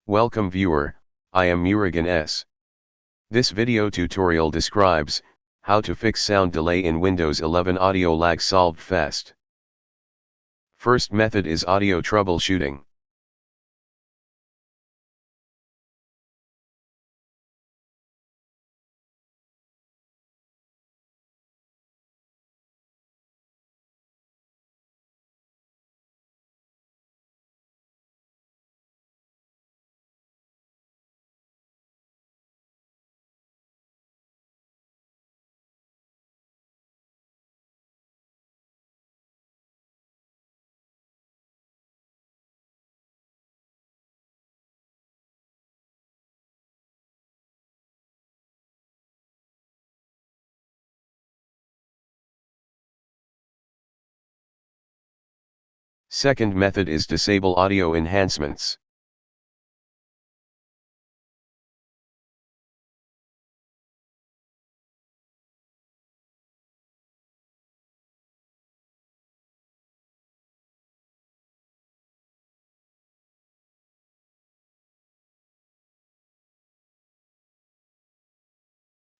Welcome viewer, I am Murugan S. This video tutorial describes how to fix sound delay in Windows 11 audio lag solved fast. First method is audio troubleshooting. Second method is disable audio enhancements.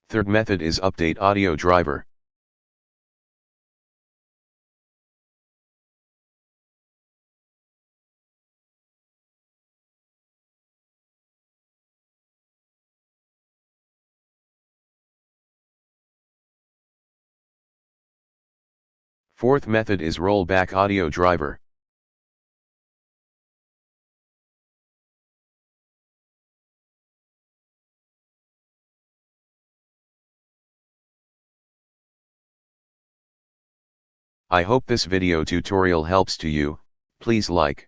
Third method is update audio driver. Fourth method is rollback audio driver. I hope this video tutorial helps to you. Please like,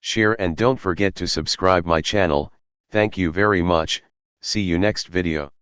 share and don't forget to subscribe my channel. Thank you very much. See you next video.